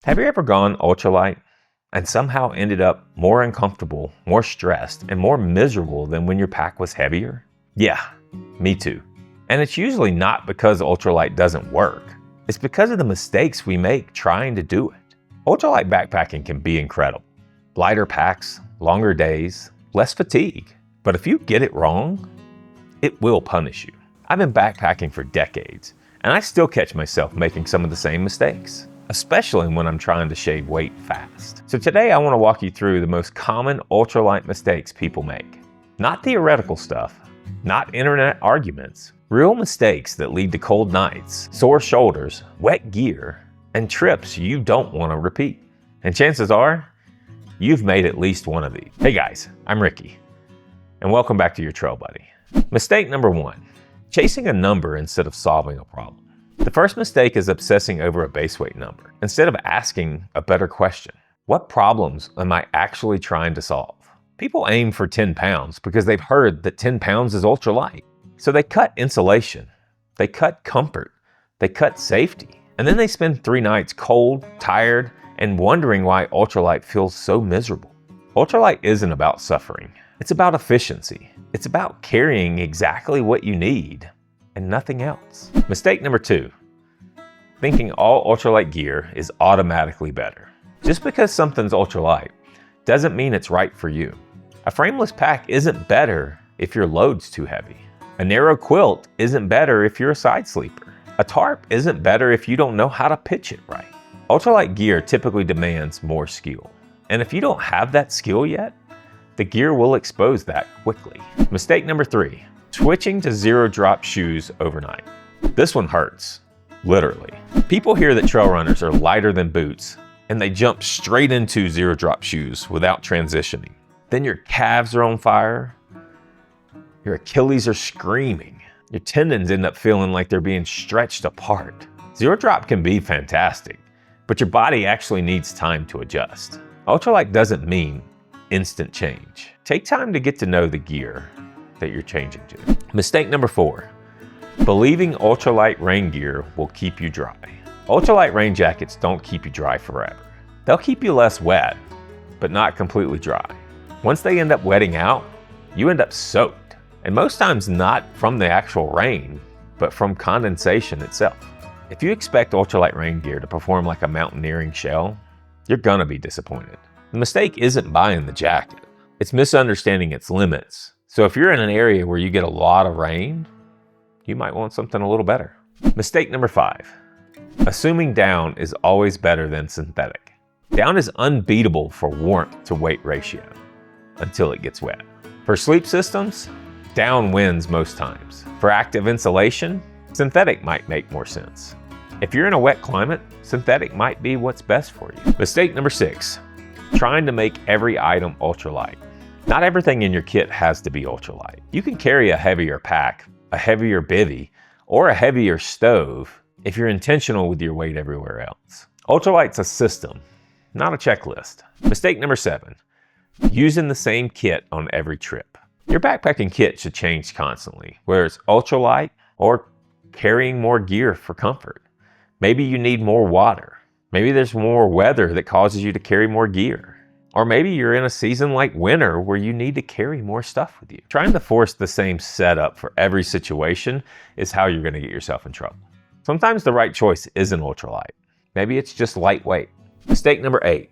Have you ever gone ultralight and somehow ended up more uncomfortable, more stressed, and more miserable than when your pack was heavier? Yeah, me too. And it's usually not because ultralight doesn't work. It's because of the mistakes we make trying to do it. Ultralight backpacking can be incredible. Lighter packs, longer days, less fatigue. But if you get it wrong, it will punish you. I've been backpacking for decades, and I still catch myself making some of the same mistakes, especially when I'm trying to shave weight fast. So today I want to walk you through the most common ultralight mistakes people make. Not theoretical stuff, not internet arguments, real mistakes that lead to cold nights, sore shoulders, wet gear, and trips you don't want to repeat. And chances are, you've made at least one of these. Hey guys, I'm Ricky, and welcome back to your Trail Buddy. Mistake number 1, chasing a number instead of solving a problem. The first mistake is obsessing over a base weight number, instead of asking a better question. What problems am I actually trying to solve? People aim for 10 pounds because they've heard that 10 pounds is ultralight. So they cut insulation, they cut comfort, they cut safety, and then they spend 3 nights cold, tired, and wondering why ultralight feels so miserable. Ultralight isn't about suffering. It's about efficiency. It's about carrying exactly what you need and nothing else. Mistake number 2, thinking all ultralight gear is automatically better. Just because something's ultralight doesn't mean it's right for you. A frameless pack isn't better if your load's too heavy. A narrow quilt isn't better if you're a side sleeper. A tarp isn't better if you don't know how to pitch it right. Ultralight gear typically demands more skill. And if you don't have that skill yet, the gear will expose that quickly. Mistake number 3, switching to zero drop shoes overnight. This one hurts, literally. People hear that trail runners are lighter than boots, and they jump straight into zero drop shoes without transitioning. Then your calves are on fire, your Achilles are screaming, your tendons end up feeling like they're being stretched apart. Zero drop can be fantastic, but your body actually needs time to adjust. Ultralight doesn't mean instant change. Take time to get to know the gear that you're changing to. Mistake number 4, believing ultralight rain gear will keep you dry. Ultralight rain jackets don't keep you dry forever. They'll keep you less wet, but not completely dry. Once they end up wetting out, you end up soaked. And most times not from the actual rain, but from condensation itself. If you expect ultralight rain gear to perform like a mountaineering shell, you're gonna be disappointed. The mistake isn't buying the jacket, it's misunderstanding its limits. So if you're in an area where you get a lot of rain, you might want something a little better. Mistake number 5, assuming down is always better than synthetic. Down is unbeatable for warmth to weight ratio until it gets wet. For sleep systems, down wins most times. For active insulation, synthetic might make more sense. If you're in a wet climate, synthetic might be what's best for you. Mistake number 6, trying to make every item ultralight. Not everything in your kit has to be ultralight. You can carry a heavier pack, a heavier bivvy, or a heavier stove if you're intentional with your weight everywhere else. Ultralight's a system, not a checklist. Mistake number 7, using the same kit on every trip. Your backpacking kit should change constantly, whether it's ultralight or carrying more gear for comfort. Maybe you need more water. Maybe there's more weather that causes you to carry more gear. Or maybe you're in a season like winter where you need to carry more stuff with you. Trying to force the same setup for every situation is how you're gonna get yourself in trouble. Sometimes the right choice isn't ultralight. Maybe it's just lightweight. Mistake number 8,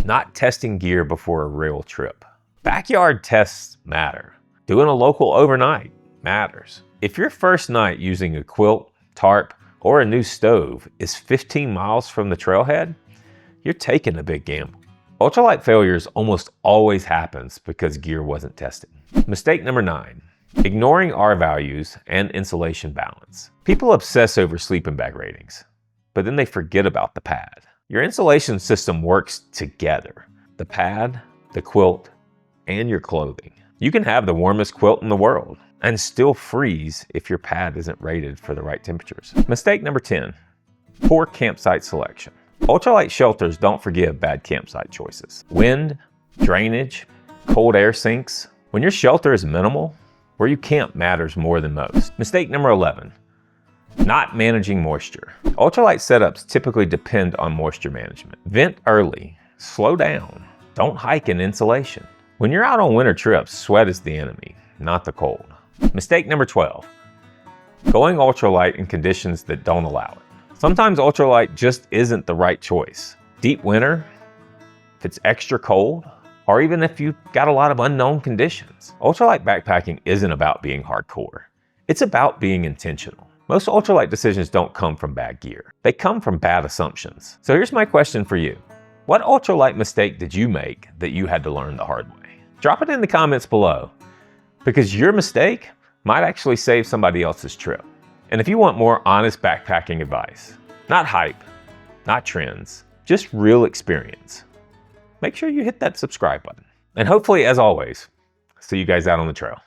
not testing gear before a real trip. Backyard tests matter. Doing a local overnight matters. If your first night using a quilt, tarp, or a new stove is 15 miles from the trailhead, you're taking a big gamble. Ultralight failures almost always happens because gear wasn't tested. Mistake number 9, ignoring R values and insulation balance. People obsess over sleeping bag ratings, but then they forget about the pad. Your insulation system works together. The pad, the quilt, and your clothing. You can have the warmest quilt in the world and still freeze if your pad isn't rated for the right temperatures. Mistake number 10, poor campsite selection. Ultralight shelters don't forgive bad campsite choices. Wind, drainage, cold air sinks. When your shelter is minimal, where you camp matters more than most. Mistake number 11, Not managing moisture. Ultralight setups typically depend on moisture management. Vent early, slow down, don't hike in insulation. When you're out on winter trips, sweat is the enemy, not the cold. Mistake number 12, going ultralight in conditions that don't allow it. Sometimes ultralight just isn't the right choice. Deep winter, if it's extra cold, or even if you've got a lot of unknown conditions. Ultralight backpacking isn't about being hardcore. It's about being intentional. Most ultralight decisions don't come from bad gear. They come from bad assumptions. So here's my question for you. What ultralight mistake did you make that you had to learn the hard way? Drop it in the comments below, because your mistake might actually save somebody else's trip. And if you want more honest backpacking advice, not hype, not trends, just real experience, make sure you hit that subscribe button. And hopefully, as always, see you guys out on the trail.